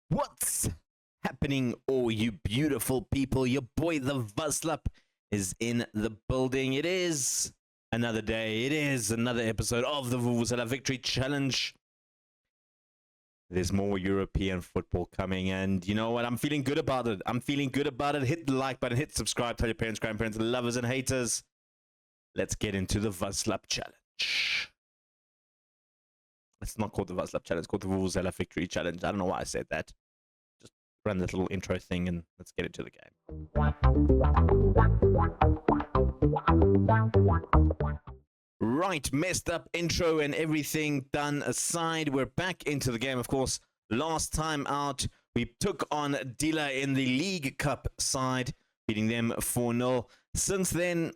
What's happening, all you beautiful people? Your boy, the Vaslap, is in the building. It is another day. It is another episode of the Vuvuzela Victory Challenge. There's more European football coming, and you know what? I'm feeling good about it. Hit the like button, hit subscribe, tell your parents, grandparents, lovers, and haters. Let's get into the Vaslap Challenge. It's not called the Vaslap Challenge, it's called the Vuvuzela Victory Challenge. I don't know why I said that. Just run this little intro thing and let's get into the game. Right, messed up intro and everything done aside. We're back into the game, of course. Last time out, we took on Dila in the League Cup side, beating them 4-0. Since then,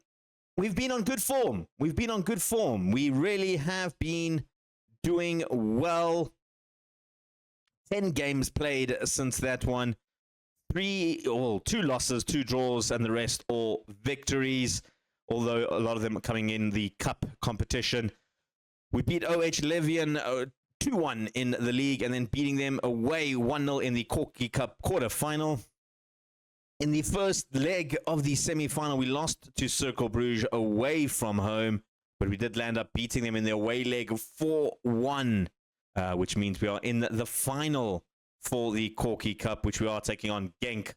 we've been on good form. We really have been doing well. 10 games played since that one. 2 losses, 2 draws, and the rest all victories, although a lot of them are coming in the cup competition. We beat OH Levian 2-1 in the league, and then beating them away 1-0 in the Kockout Cup quarterfinal. In the first leg of the semi-final, we lost to Cercle Bruges away from home, but we did land up beating them in the away leg 4-1, which means we are in the final for the Kockout Cup, which we are taking on Genk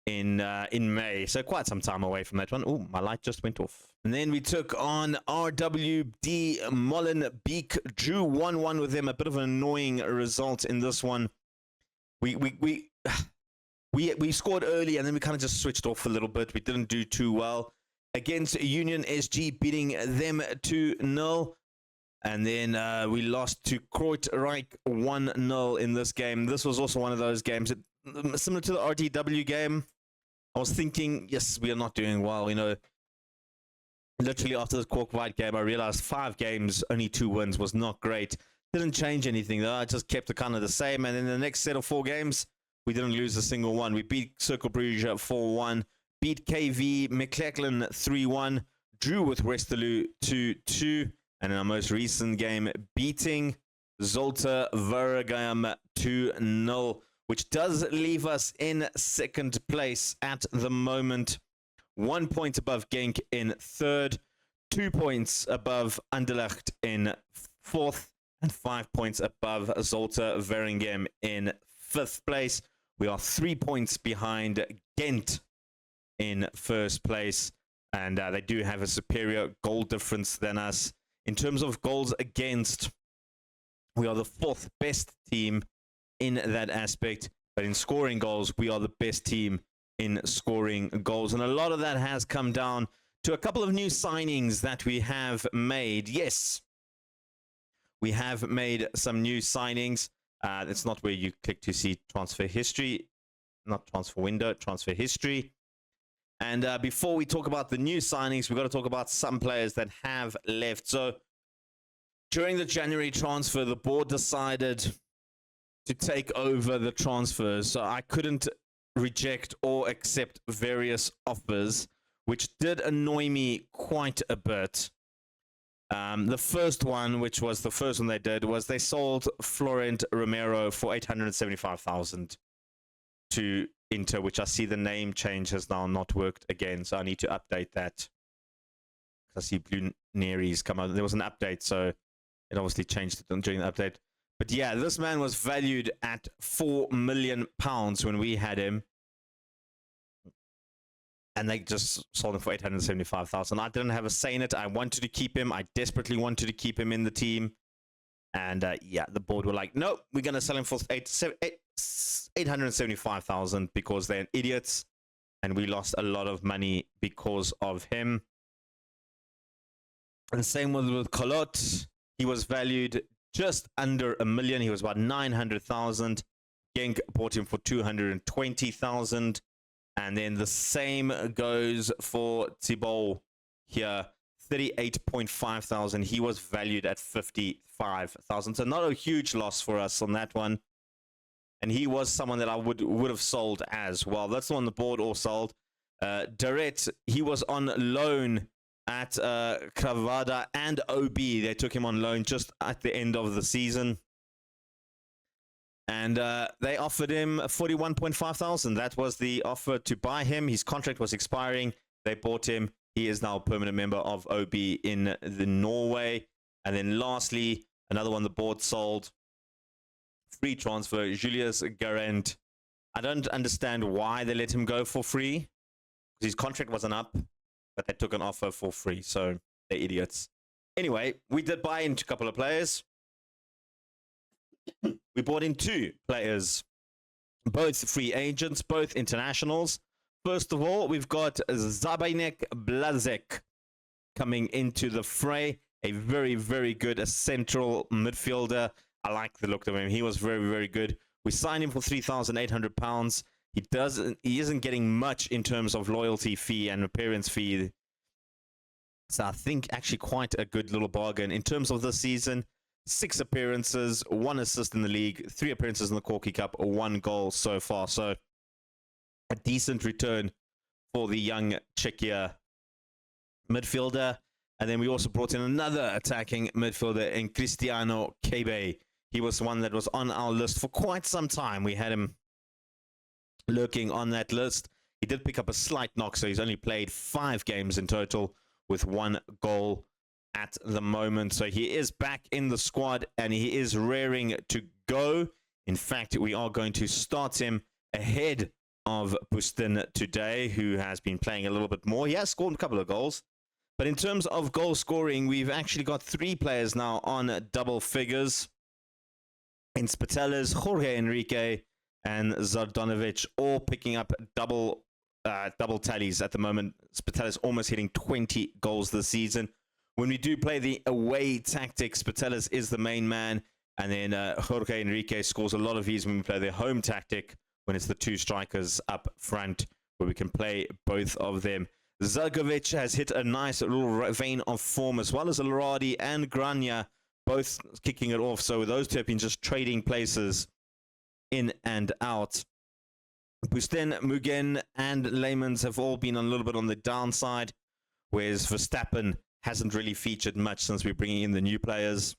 in May. So quite some time away from that one. Oh, my light just went off. And then we took on RWD Molenbeek, drew 1-1 with them. A bit of an annoying result in this one. We scored early and then we kind of just switched off a little bit. We didn't do too well against Union SG, beating them 2-0. And then we lost to Kreutrijk 1-0 in this game. This was also one of those games, similar to the RTW game. I was thinking, yes, we are not doing well. You know, literally after this Kockout game, I realized 5 games, only 2 wins was not great. Didn't change anything, though. I just kept it kind of the same. And in the next set of 4 games, we didn't lose a single one. We beat Cercle Bruges 4-1, beat KV McLachlan 3-1, drew with Westerlo 2-2. And in our most recent game, beating Zulte Waregem 2-0, which does leave us in second place at the moment. 1 point above Genk in third, 2 points above Anderlecht in fourth, and 5 points above Zulte Waregem in fifth place. We are 3 points behind Ghent in first place, and they do have a superior goal difference than us. In terms of goals against, we are the 4th best team in that aspect. But in scoring goals, we are the best team in scoring goals. And a lot of that has come down to a couple of new signings that we have made. Yes, we have made some new signings. It's not where you click to see transfer history, not transfer window, transfer history. And before we talk about the new signings, we've got to talk about some players that have left. So during the January transfer, the board decided to take over the transfers. So I couldn't reject or accept various offers, which did annoy me quite a bit. The first one, which was the first one they did, was they sold Florent Romero for 875,000 to Inter, which I see the name change has now not worked again, so I need to update that. I see Blue Neries come out. There was an update, so it obviously changed during the update. But yeah, this man was valued at £4 million when we had him, and they just sold him for 875,000. I didn't have a say in it. I wanted to keep him. I desperately wanted to keep him in the team. And yeah, the board were like, no, we're going to sell him for 875,000 because they're idiots. And we lost a lot of money because of him. And same with Kockout. He was valued just under $1 million. He was about 900,000. Genk bought him for 220,000. And then the same goes for Thibault here. 38.5 thousand. He was valued at 55,000. So not a huge loss for us on that one. And he was someone that I would have sold as well. That's the one the board all sold. Direct, he was on loan at Cravada and OB. They took him on loan just at the end of the season. And they offered him 41.5 thousand. That was the offer to buy him. His contract was expiring. They bought him. He is now a permanent member of OB in the Norway. And then lastly, another one the board sold. Free transfer, Julius Garand. I don't understand why they let him go for free. His contract wasn't up, but they took an offer for free. So they're idiots. Anyway, we did buy into a couple of players. We bought in 2 players, both free agents, both internationals. First of all, we've got Zabinek Blazek coming into the fray. A very, very good central midfielder. I like the look of him. He was very, very good. We signed him for £3,800. He isn't getting much in terms of loyalty fee and appearance fee. So I think actually quite a good little bargain. In terms of this season, 6 appearances, 1 assist in the league, 3 appearances in the Corky Cup, 1 goal so far. So a decent return for the young Czechia midfielder. And then we also brought in another attacking midfielder in Cristiano Kebe. He was one that was on our list for quite some time. We had him lurking on that list. He did pick up a slight knock, so he's only played 5 games in total with 1 goal at the moment. So he is back in the squad and he is raring to go. In fact, we are going to start him ahead of Bustin today, who has been playing a little bit more. He has scored a couple of goals. But in terms of goal scoring, we've actually got 3 players now on double figures. In Spatelas, Jorge Enrique and Zardanovic all picking up double tallies at the moment. Spatelas almost hitting 20 goals this season. When we do play the away tactic, Spatelas is the main man. And then Jorge Enrique scores a lot of these when we play the home tactic, when it's the 2 strikers up front, where we can play both of them. Zalkovic has hit a nice little vein of form, as well as Alradi and Grania, both kicking it off. So those 2 have been just trading places in and out. Busten, Mugen, and Leymans have all been a little bit on the downside, whereas Verstappen hasn't really featured much since we're bringing in the new players.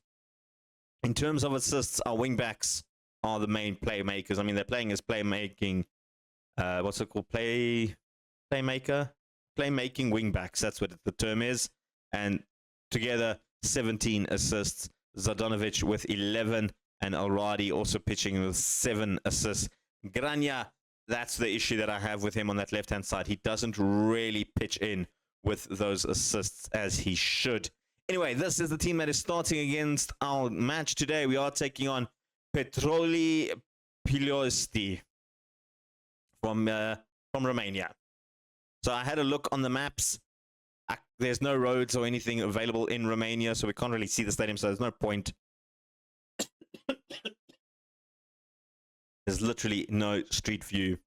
In terms of assists, our wingbacks are the main playmakers. I mean, they're playing as playmaking, what's it called? Playmaking wingbacks. That's what the term is. And together, 17 assists. Zadanovic with 11, and Alradi also pitching with 7 assists. Grania, that's the issue that I have with him on that left-hand side. He doesn't really pitch in with those assists as he should. Anyway, this is the team that is starting against our match today. We are taking on Petroli Pilosti from Romania. So I had a look on the maps. There's no roads or anything available in Romania, so we can't really see the stadium, so there's no point. There's literally no street view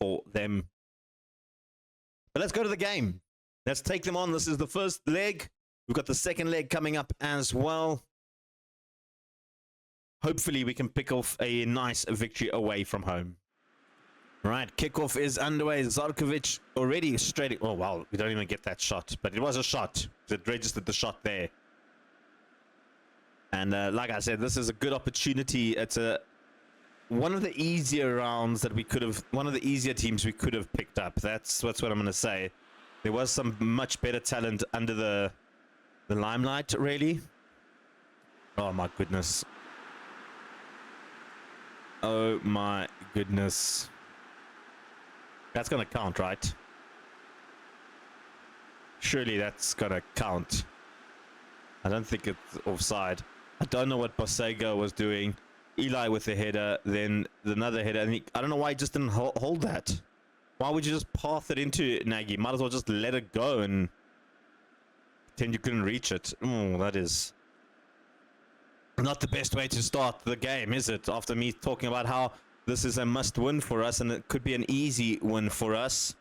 for them. But let's go to the game. Let's take them on. This is the first leg. We've got the second leg coming up as well. Hopefully we can pick off a nice victory away from home. Right, kickoff is underway. Zarkovic already straight. Oh, wow, we don't even get that shot. But it was a shot. It registered the shot there. And like I said, this is a good opportunity. It's one of the easier rounds that we could have, one of the easier teams we could have picked up. That's what I'm going to say. There was some much better talent under the limelight, really. Oh, my goodness. Oh, my goodness. That's going to count, right? Surely that's going to count. I don't think it's offside. I don't know what Bosega was doing. Eli with the header, then another header. And I don't know why he just didn't hold that. Why would you just path it into Nagy? Might as well just let it go and pretend you couldn't reach it. Oh, that is not the best way to start the game, is it? After me talking about how this is a must-win for us, and it could be an easy win for us.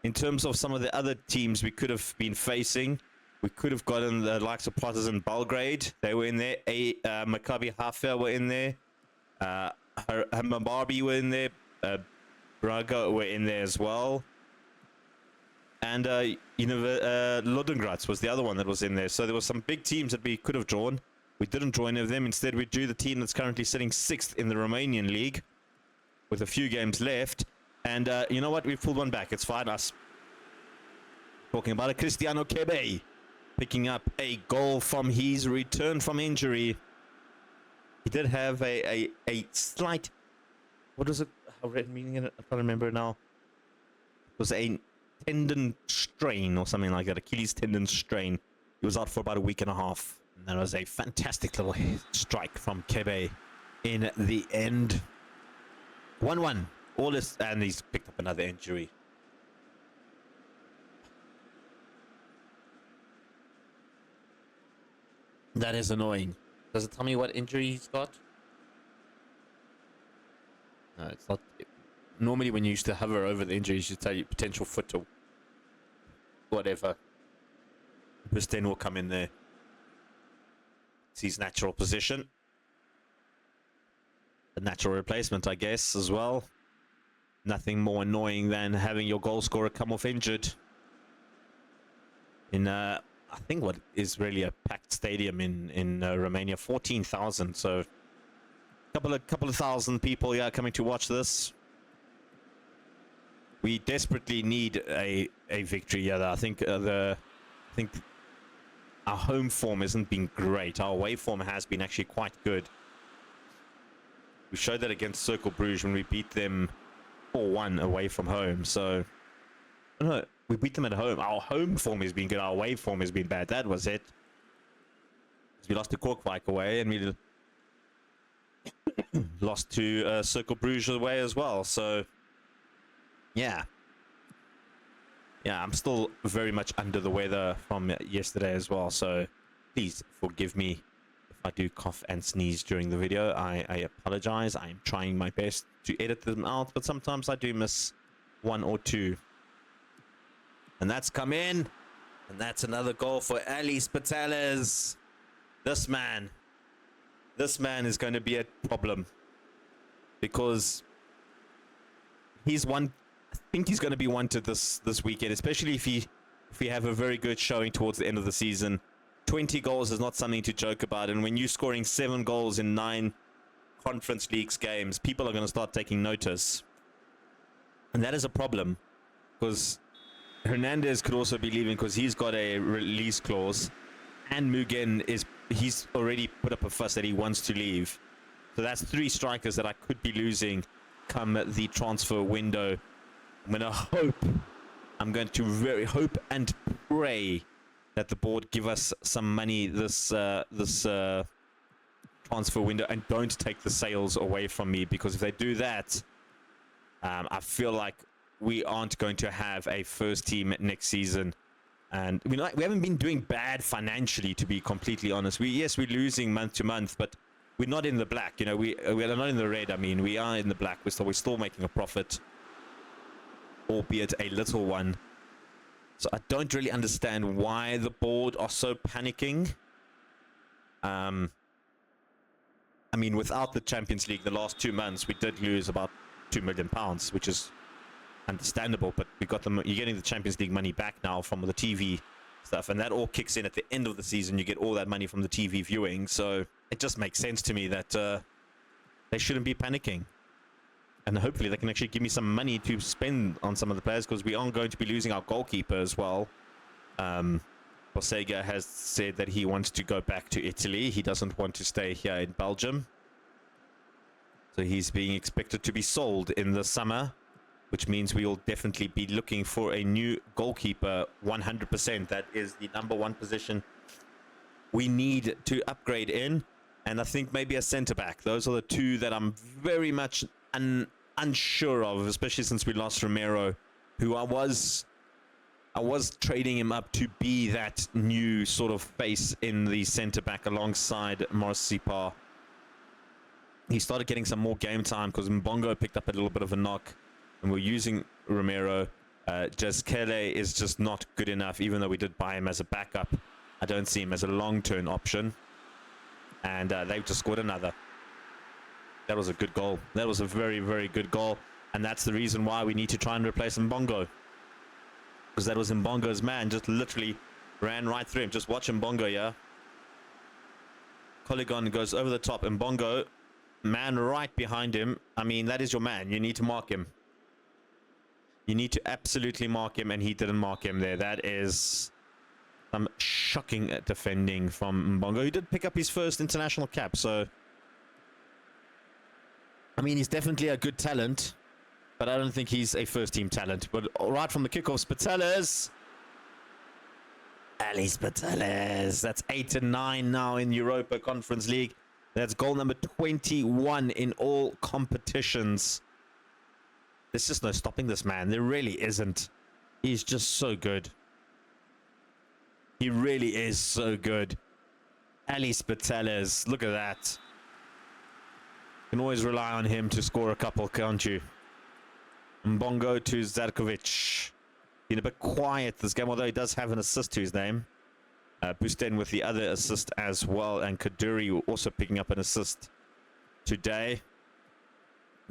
In terms of some of the other teams we could have been facing, we could have gotten the likes of Partizan Belgrade. They were in there. Maccabi Haifa were in there. Hammarby were in there. Braga were in there as well. And Lodengratz was the other one that was in there. So there were some big teams that we could have drawn. We didn't draw any of them. Instead, we drew the team that's currently sitting 6th in the Romanian league with a few games left. And you know what? We've pulled one back. It's fine. Us talking about it. Cristiano Kebe picking up a goal from his return from injury. He did have a slight... What was it? I read meaning in it. I can't remember now. It was a tendon strain or something like that. Achilles tendon strain. He was out for about a week and a half. And that was a fantastic little strike from Kebe in the end. 1-1. All this, and he's picked up another injury. That is annoying. Does it tell me what injury he's got? No, it's not. Normally when you used to hover over the injury, it should tell you potential foot or whatever. Bustin will come in there. It's his natural position. A natural replacement, I guess, as well. Nothing more annoying than having your goal scorer come off injured. In, I think what is really a packed stadium in Romania, 14,000. So a couple of thousand people, yeah, coming to watch this. We desperately need a victory. Yeah, I think our home form hasn't been great. Our away form has been actually quite good. We showed that against Cercle Bruges when we beat them 4-1 away from home. So no, we beat them at home. Our home form has been good. Our away form has been bad. That was it. We lost to Kockout away, and we lost to Cercle Bruges away as well. So yeah, I'm still very much under the weather from yesterday as well. So please forgive me if I do cough and sneeze during the video. I apologize. I am trying my best to edit them out, but sometimes I do miss one or two. And that's come in, and that's another goal for Ali Spitalis. This man is going to be a problem, because he's one. I think he's going to be wanted this weekend, especially if we have a very good showing towards the end of the season. 20 goals is not something to joke about, and when you're scoring 7 goals in 9 Conference Leagues games, people are going to start taking notice, and that is a problem, because Hernandez could also be leaving because he's got a release clause, and Mugen he's already put up a fuss that he wants to leave. So that's 3 strikers that I could be losing come the transfer window. I'm going to very hope and pray that the board give us some money this transfer window and don't take the sales away from me, because if they do that, I feel like we aren't going to have a first team next season. And we haven't been doing bad financially, to be completely honest. We're losing month to month, but we're not in the black. You know, we are not in the red. I mean, we are in the black. We're still making a profit, albeit a little one. So I don't really understand why the board are so panicking. I mean, without the Champions League, the last 2 months we did lose about £2 million, which is understandable, but we got them. You're getting the Champions League money back now from the TV stuff, and that all kicks in at the end of the season. You get all that money from the TV viewing, so it just makes sense to me that they shouldn't be panicking, and hopefully they can actually give me some money to spend on some of the players, because we aren't going to be losing our goalkeeper as well. Bosega has said that he wants to go back to Italy. He doesn't want to stay here in Belgium, so he's being expected to be sold in the summer, which means we will definitely be looking for a new goalkeeper 100%. That is the #1 position we need to upgrade in. And I think maybe a centre-back. Those are the 2 that I'm very much unsure of, especially since we lost Romero, who I was trading him up to be that new sort of face in the centre-back alongside Marcipa. He started getting some more game time because Mbongo picked up a little bit of a knock, and we're using Romero. Jazkele is just not good enough, even though we did buy him as a backup. I don't see him as a long-term option. And they've just scored another. That was a good goal. That was a very, very good goal. And that's the reason why we need to try and replace Mbongo. Because that was Mbongo's man. Just literally ran right through him. Just watch Mbongo, yeah? Polygon goes over the top, and Bongo, man right behind him. I mean, that is your man. You need to mark him. You need to absolutely mark him, and he didn't mark him there. That is some shocking defending from Mbongo, who did pick up his first international cap. So, I mean, he's definitely a good talent, but I don't think he's a first-team talent. But right from the kickoff, Spatelas. Ali Spatelas. That's 8 and 9 now in Europa Conference League. That's goal number 21 in all competitions. There's just no stopping this man. There really isn't. He's just so good. He really is so good. Ali Spatelas. Look at that. You can always rely on him to score a couple, can't you? Mbongo to Zarkovic. Been a bit quiet this game, although he does have an assist to his name. Busten with the other assist as well, and Kaduri also picking up an assist today.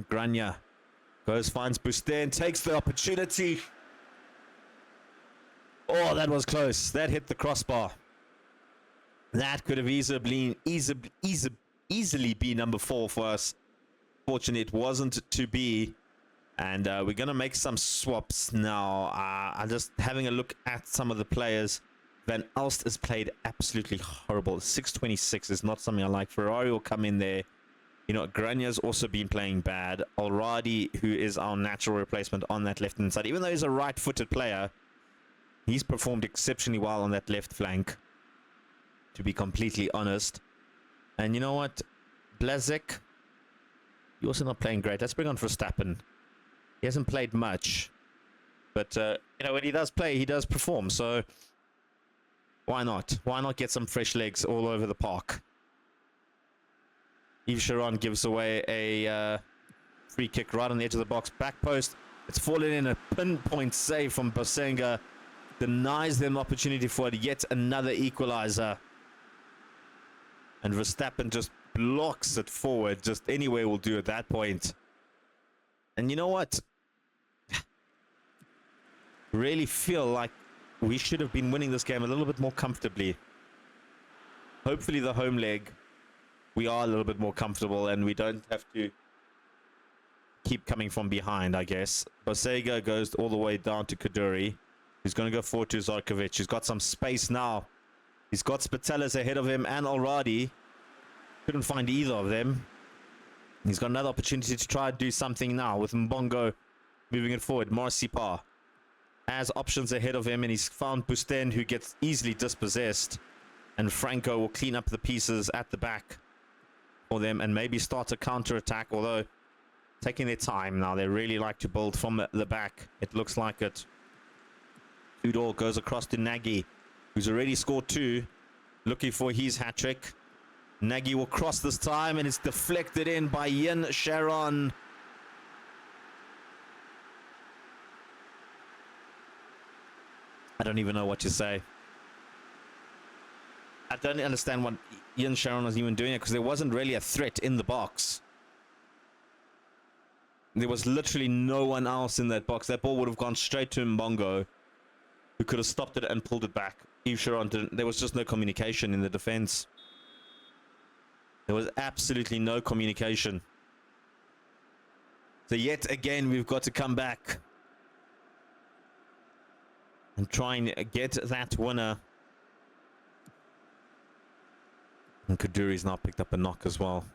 Grania goes, finds Busten, takes the opportunity. Oh, that was close. That hit the crossbar. That could have easily be number 4 for us. Fortunately, it wasn't to be. And we're going to make some swaps now. I'm just having a look at some of the players. Van Elst has played absolutely horrible. 626 is not something I like. Ferrari will come in there. You know, Grania's also been playing bad. Alradi, who is our natural replacement on that left-hand side, even though he's a right-footed player, he's performed exceptionally well on that left flank, to be completely honest. And you know what? Blazek, you're also not playing great. Let's bring on Verstappen. He hasn't played much, but you know, when he does play, he does perform. So why not? Why not get some fresh legs all over the park? Yves Sharon gives away a free kick right on the edge of the box, back post. It's fallen in, a pinpoint save from Bosenga. Denies them opportunity for yet another equalizer. And Verstappen just blocks it forward. Just anywhere will do at that point. And you know what? Really feel like we should have been winning this game a little bit more comfortably. Hopefully the home leg, we are a little bit more comfortable and we don't have to keep coming from behind, I guess. Bosega goes all the way down to Kaduri. He's going to go forward to Zarkovic. He's got some space now. He's got Spatelas ahead of him and Alradi. Couldn't find either of them. He's got another opportunity to try and do something now with Mbongo moving it forward. Marcipa has options ahead of him, and he's found Busten, who gets easily dispossessed. And Franco will clean up the pieces at the back for them and maybe start a counter-attack, although taking their time now. They really like to build from the back. It looks like it. Tudor goes across to Nagy, who's already scored 2, looking for his hat-trick. Nagy will cross this time, and it's deflected in by Yin Sharon. I don't even know what to say. I don't understand what Yin Sharon was even doing it, because there wasn't really a threat in the box. There was literally no one else in that box. That ball would have gone straight to Mbongo, who could have stopped it and pulled it back. Yves Sharon didn't. There was just no communication in the defense. There was absolutely no communication. So yet again, we've got to come back and try and get that winner. And Kaduri's now picked up a knock as well.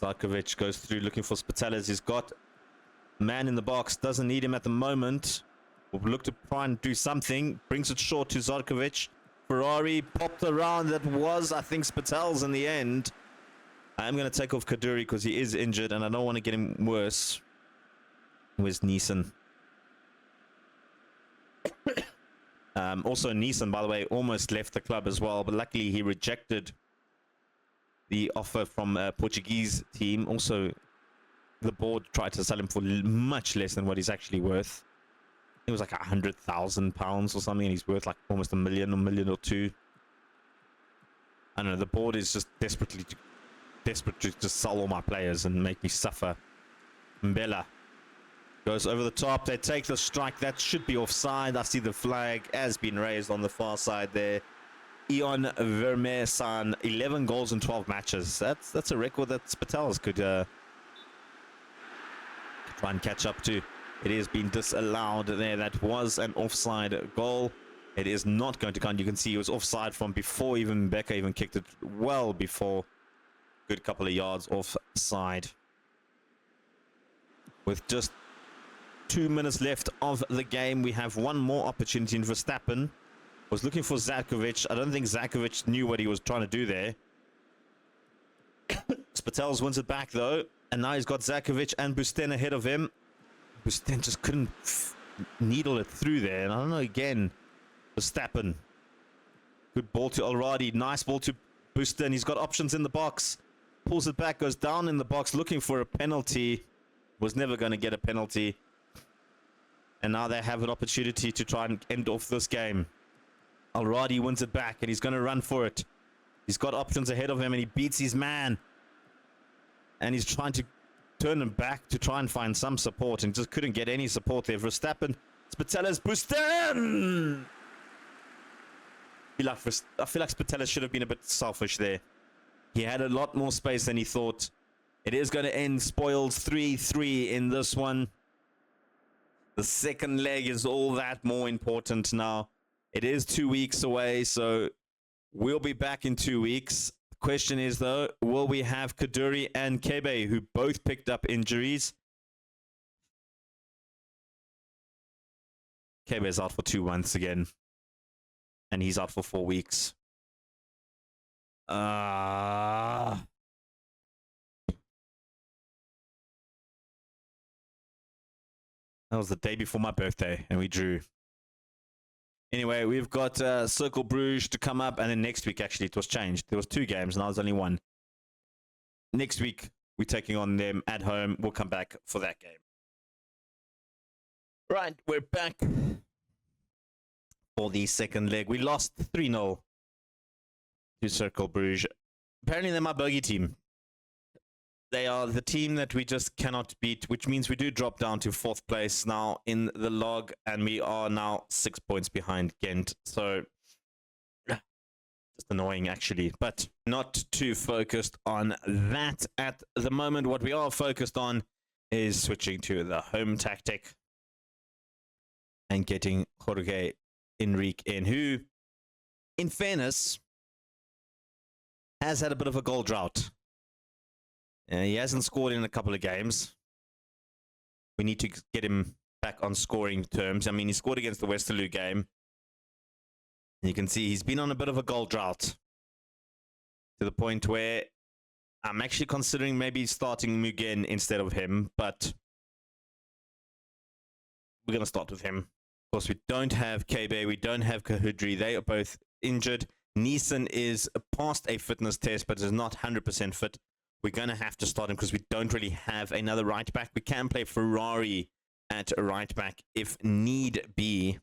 Zarkovic goes through looking for Spatelas. He's got a man in the box. Doesn't need him at the moment. Will look to try and do something. Brings it short to Zarkovic. Ferrari popped around. That was, I think, Spatel's in the end. I'm going to take off Kaduri because he is injured and I don't want to get him worse. Where's Neeson? Also, Neeson, by the way, almost left the club as well, but luckily he rejected the offer from a Portuguese team. Also, the board tried to sell him for much less than what he's actually worth. It was like £100,000 or something, and he's worth like almost a million or two. I don't know, the board is just desperate to just sell all my players and make me suffer. Mbella goes over the top. They take the strike. That should be offside. I see the flag has been raised on the far side there. Ion Vermeersan, 11 goals in 12 matches. That's a record that Spitals could try and catch up to. It has been disallowed there. That was an offside goal. It is not going to count. You can see it was offside from before even Becker even kicked it, well before. Good couple of yards offside. With just 2 minutes left of the game, we have one more opportunity. In Verstappen was looking for Zakovic. I don't think Zakovic knew what he was trying to do there. Spitals wins it back though, and now he's got Zakovic and Busten ahead of him. Busten just couldn't needle it through there, and I don't know, again, Verstappen. Good ball to Alradi, nice ball to Busten. He's got options in the box, pulls it back, goes down in the box looking for a penalty. Was never going to get a penalty, and now they have an opportunity to try and end off this game. Alradi wins it back, and he's going to run for it. He's got options ahead of him, and he beats his man, and he's trying to turn him back to try and find some support, and just couldn't get any support there. Verstappen, Spitellers, Busten! I feel like Spitellers should have been a bit selfish there. He had a lot more space than he thought. It is going to end spoils 3-3 in this one. The second leg is all that more important now. It is 2 weeks away, so we'll be back in 2 weeks. Question is though, will we have Kaduri and Kebe, who both picked up injuries? Kebe is out for 2 months again, and he's out for 4 weeks. That was the day before my birthday, and we drew. Anyway, we've got Circle Bruges to come up, and then next week, actually, it was changed. There was 2 games, now there's only 1. Next week, we're taking on them at home. We'll come back for that game. Right, we're back for the second leg. We lost 3-0 to Circle Bruges. Apparently, they're my bogey team. They are the team that we just cannot beat, which means we do drop down to 4th place now in the log, and we are now 6 points behind Ghent. So, just annoying, actually, but not too focused on that at the moment. What we are focused on is switching to the home tactic and getting Jorge Enrique in, who, in fairness, has had a bit of a goal drought. He hasn't scored in a couple of games. We need to get him back on scoring terms. I mean, he scored against the Westerlo game. You can see he's been on a bit of a goal drought, to the point where I'm actually considering maybe starting Mugen instead of him, but we're going to start with him. Of course, we don't have Kebe, we don't have Kahudri. They are both injured. Neeson is past a fitness test, but is not 100% fit. We're going to have to start him because we don't really have another right back. We can play Ferrari at a right back if need be.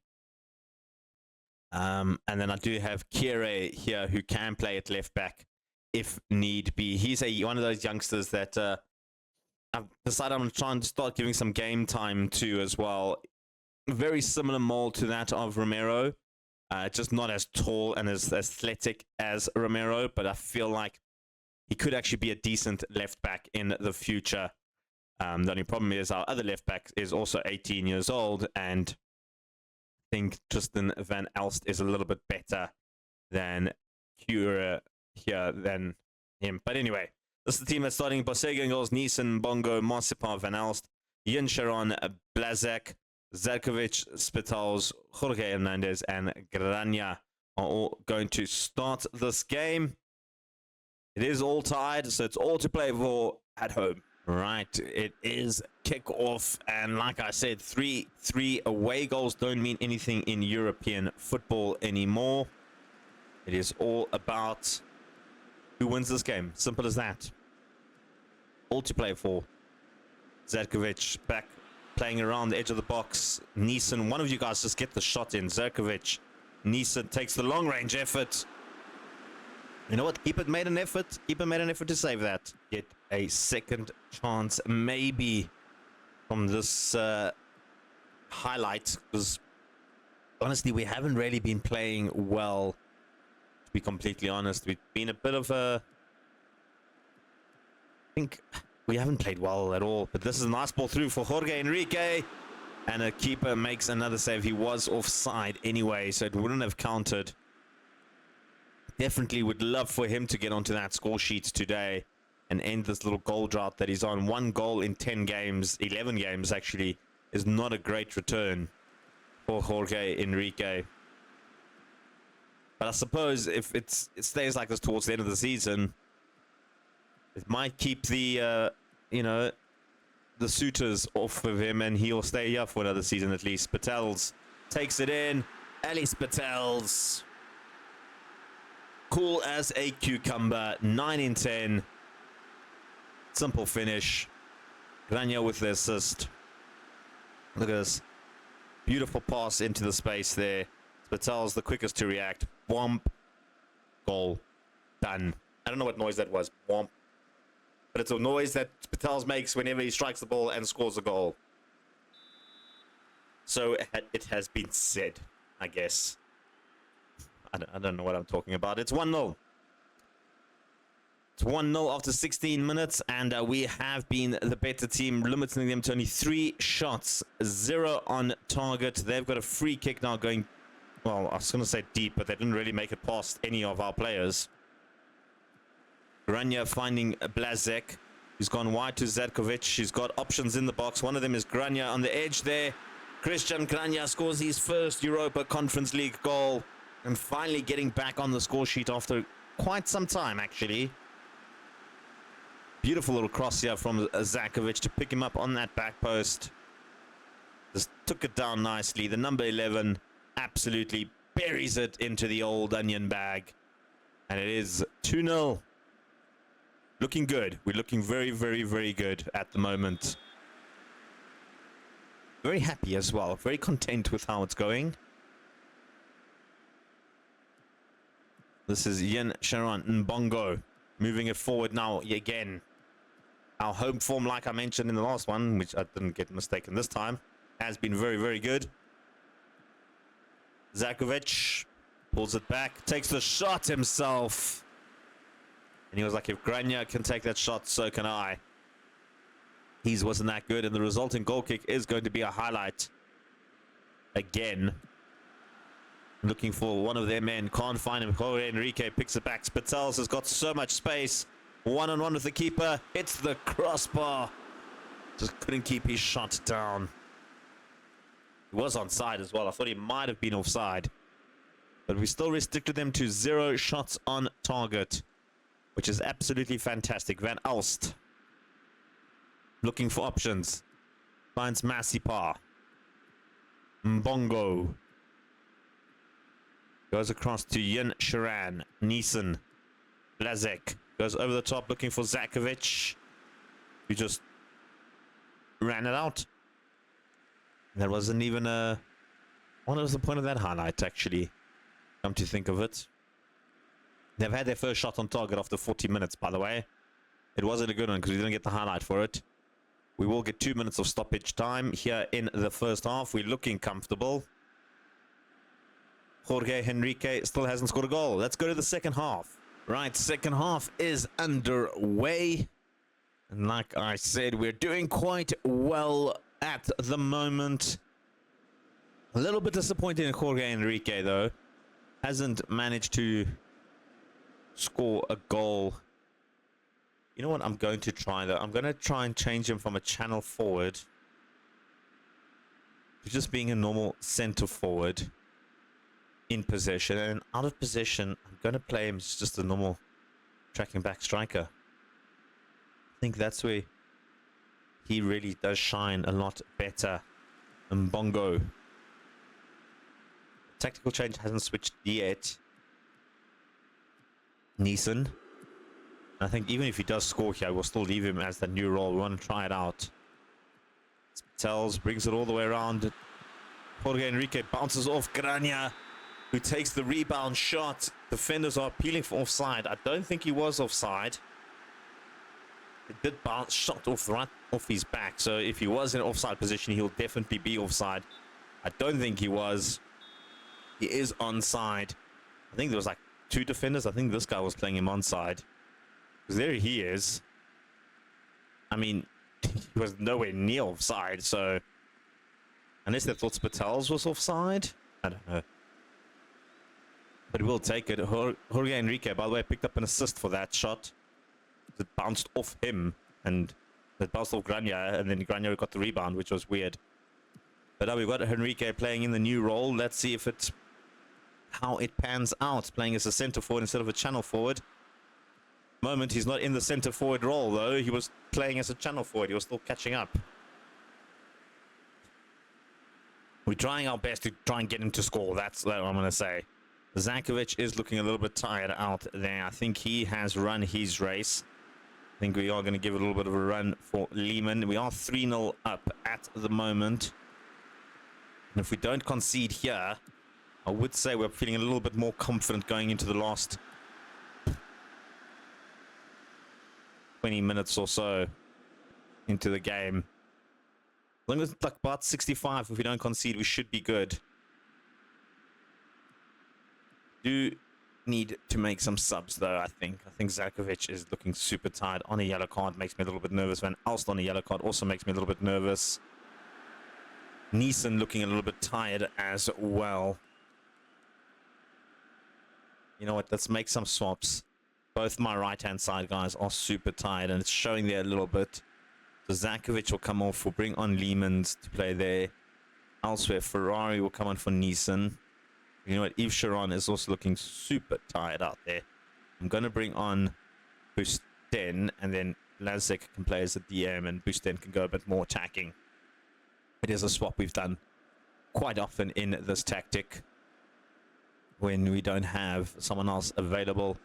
And then I do have Kire here who can play at left back if need be. He's one of those youngsters that I've decided I'm trying to start giving some game time to as well. Very similar mold to that of Romero. Just not as tall and as athletic as Romero, but I feel like he could actually be a decent left back in the future. The only problem is our other left back is also 18 years old, and I think Tristan van Elst is a little bit better than Cura here than him. But anyway, this is the team that's starting. Bosega in goals, Neeson, Bongo, Marcipan, Van Elst, Yin Sharon, Blazek, Zarkovic, Spitals, Jorge Hernandez, and Grania are all going to start this game. It is all tied, so it's all to play for at home. Right, it is kick-off, and like I said, 3-3 away goals don't mean anything in European football anymore. It is all about who wins this game. Simple as that. All to play for. Zarkovic back playing around the edge of the box. Neeson, one of you guys just get the shot in. Zarkovic. Neeson takes the long-range effort. You know what? Keeper made an effort. Keeper made an effort to save that. Get a second chance, maybe, from this highlight. Because, honestly, we haven't really been playing well, to be completely honest. We've been a bit of a... I think we haven't played well at all. But this is a nice ball through for Jorge Enrique. And a keeper makes another save. He was offside anyway, so it wouldn't have counted. Definitely would love for him to get onto that score sheet today and end this little goal drought that he's on. 1 goal in 10 games, 11 games actually, is not a great return for Jorge Enrique. But I suppose if it stays like this towards the end of the season, it might keep the, you know, the suitors off of him, and he'll stay here for another season at least. Patels takes it in. Alice Patels. Cool as a cucumber. 9 in 10. Simple finish. Grania with the assist. Look at this. Beautiful pass into the space there. Patels the quickest to react. Womp. Goal. Done. I don't know what noise that was. Womp. But it's a noise that Patels makes whenever he strikes the ball and scores a goal. So it has been said, I guess. I don't know what I'm talking about. It's 1-0. It's 1-0 after 16 minutes, and we have been the better team, limiting them to only 3 shots, 0 on target. They've got a free kick now going, well, I was going to say deep, but they didn't really make it past any of our players. Grania finding Blazek. He's gone wide to Zatkovic. He's got options in the box. One of them is Grania on the edge there. Christian Grania scores his first Europa Conference League goal. And finally getting back on the score sheet after quite some time, actually. Beautiful little cross here from Zatkovic to pick him up on that back post. Just took it down nicely. The number 11 absolutely buries it into the old onion bag. And it is 2-0. Looking good. We're looking very, very, very good at the moment. Very happy as well. Very content with how it's going. This is Yen Sharon Mbongo. Moving it forward now again. Our home form, like I mentioned in the last one, which I didn't get mistaken this time, has been very, very good. Zatkovic pulls it back. Takes the shot himself. And he was like, if Grania can take that shot, so can I. His wasn't that good, and the resulting goal kick is going to be a highlight. Again. Looking for one of their men. Can't find him. Jorge Enrique picks it back. Patels has got so much space. One-on-one with the keeper. Hits the crossbar. Just couldn't keep his shot down. He was onside as well. I thought he might have been offside. But we still restricted them to 0 shots on target, which is absolutely fantastic. Van Alst looking for options. Finds Masipa. Mbongo goes across to Yin Sharan. Neeson. Blazek goes over the top looking for Zatkovic, who just ran it out. That wasn't even a... What was the point of that highlight, actually? Come to think of it. They've had their first shot on target after 40 minutes, by the way. It wasn't a good one because we didn't get the highlight for it. We will get 2 minutes of stoppage time here in the first half. We're looking comfortable. Jorge Enrique still hasn't scored a goal. Let's go to the second half. Right, second half is underway. And like I said, we're doing quite well at the moment. A little bit disappointed in Jorge Enrique, though. Hasn't managed to score a goal. You know what I'm going to try, though? I'm going to try and change him from a channel forward to just being a normal center forward in possession. And out of possession, I'm going to play him as just a normal tracking back striker. I think that's where he really does shine a lot better than Bongo. Tactical change hasn't switched yet. Neeson. I think even if he does score here, we'll still leave him as the new role. We want to try it out. Tells, brings it all the way around. Jorge Enrique bounces off Grania, who takes the rebound shot. Defenders are appealing for offside. I don't think he was offside. It did bounce, shot off right off his back. So if he was in offside position, he'll definitely be offside. I don't think he was. He is onside. I think there was like two defenders. I think this guy was playing him onside. Because there he is. I mean, he was nowhere near offside, so... Unless they thought Spitals was offside? I don't know. But we'll take it. Jorge Enrique, by the way, picked up an assist for that shot. It bounced off him, and it bounced off Grania, and then Grania got the rebound, which was weird. But now we've got Enrique playing in the new role. Let's see if it's how it pans out, playing as a centre forward instead of a channel forward. Moment, he's not in the centre forward role, though. He was playing as a channel forward. He was still catching up. We're trying our best to try and get him to score. That's what I'm going to say. Zankovic is looking a little bit tired out there. I think he has run his race. I think we are going to give it a little bit of a run for Lehman. We are 3-0 up at the moment. And if we don't concede here, I would say we're feeling a little bit more confident going into the last 20 minutes or so into the game. As long as it's like about 65, if we don't concede, we should be good. Do need to make some subs, though, I think. I think Zakovic is looking super tired. On a yellow card makes me a little bit nervous. Van Alst on a yellow card also makes me a little bit nervous. Neeson looking a little bit tired as well. You know what? Let's make some swaps. Both my right-hand side guys are super tired, and it's showing there a little bit. So Zakovic will come off. We'll bring on Lehmans to play there. Elsewhere, Ferrari will come on for Neeson. You know what? Yves Sharon is also looking super tired out there. I'm going to bring on Busten, and then Lazek can play as a DM, and Busten can go a bit more attacking. It is a swap we've done quite often in this tactic when we don't have someone else available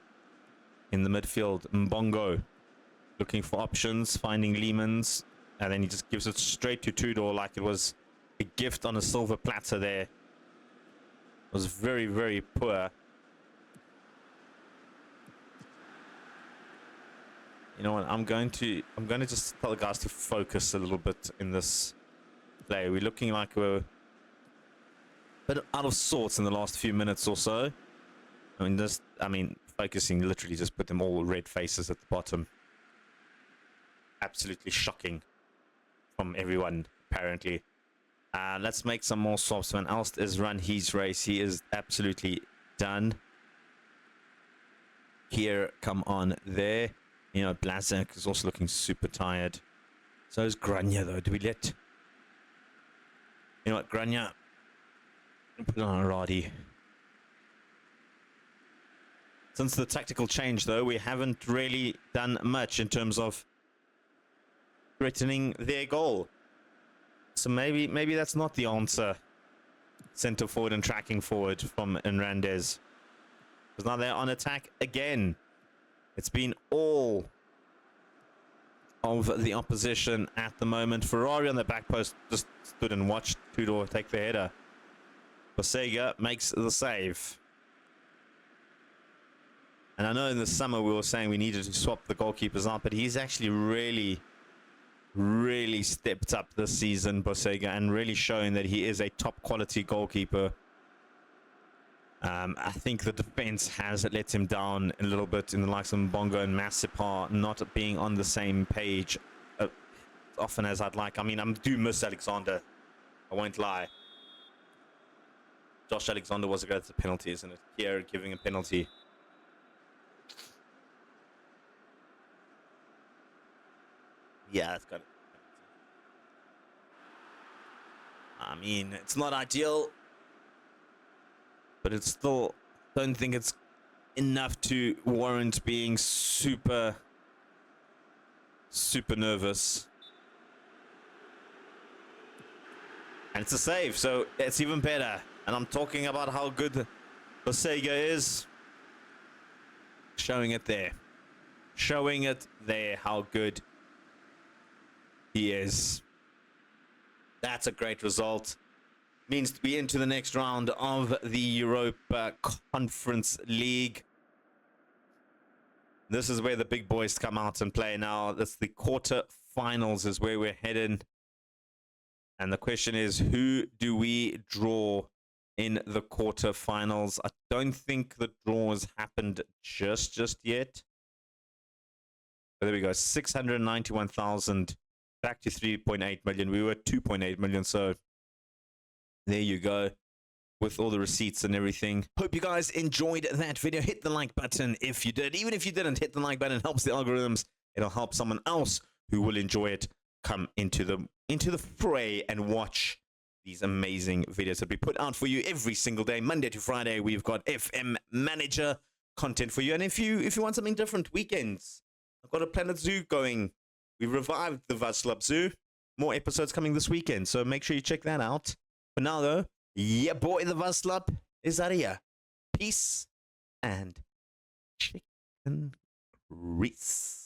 in the midfield. Mbongo looking for options, finding Lehmans, and then he just gives it straight to Tudor like it was a gift on a silver platter there. It was very, very poor. You know what? I'm going to just tell the guys to focus a little bit in this play. We're looking like we're a bit out of sorts in the last few minutes or so. I mean, focusing literally just put them all red faces at the bottom. Absolutely shocking from everyone, apparently. Let's make some more swaps. Van Alst is run his race. He is absolutely done. Here, come on there. You know, Blazek is also looking super tired. So is Grania, though. Do we let... You know what, Grania? Put it on Aradi. Since the tactical change, though, we haven't really done much in terms of threatening their goal. So maybe that's not the answer. Center forward and tracking forward from Hernandez. Because now they're on attack again. It's been all of the opposition at the moment. Ferrari on the back post just stood and watched Tudor take the header. Bosega makes the save. And I know in the summer we were saying we needed to swap the goalkeepers out, but he's actually really stepped up this season, Bosega, and really showing that he is a top quality goalkeeper. I think the defense has let him down a little bit in the likes of Mbongo and Masipar not being on the same page as often as I'd like. I mean, I do miss Alexander. I won't lie. Josh Alexander was a go to the penalty, isn't it? Here giving a penalty. Yeah, it's got it. I mean, it's not ideal, but it's still, don't think it's enough to warrant being super nervous. And it's a save, so it's even better. And I'm talking about how good Bosega is. Showing it there. Showing it there how good he is. That's a great result. Means to be into the next round of the Europa Conference League. This is where the big boys come out and play now. That's the quarter-finals is where we're heading. And the question is, who do we draw in the quarterfinals. I don't think the draw has happened just yet. But there we go, 691,000 back to 3.8 million. We were 2.8 million, so there you go with all the receipts and everything. Hope you guys enjoyed that video. Hit the like button if you did. Even if you didn't, hit the like button. It helps the algorithms. It'll help someone else who will enjoy it come into the fray and watch these amazing videos that we put out for you every single day, Monday to Friday. We've got FM Manager content for you. And if you want something different, weekends, I've got a Planet Zoo going. We revived the Vaslub Zoo. More episodes coming this weekend, so make sure you check that out. For now, though, yeah, boy, the Vaslub is out of here. Peace and chicken grease.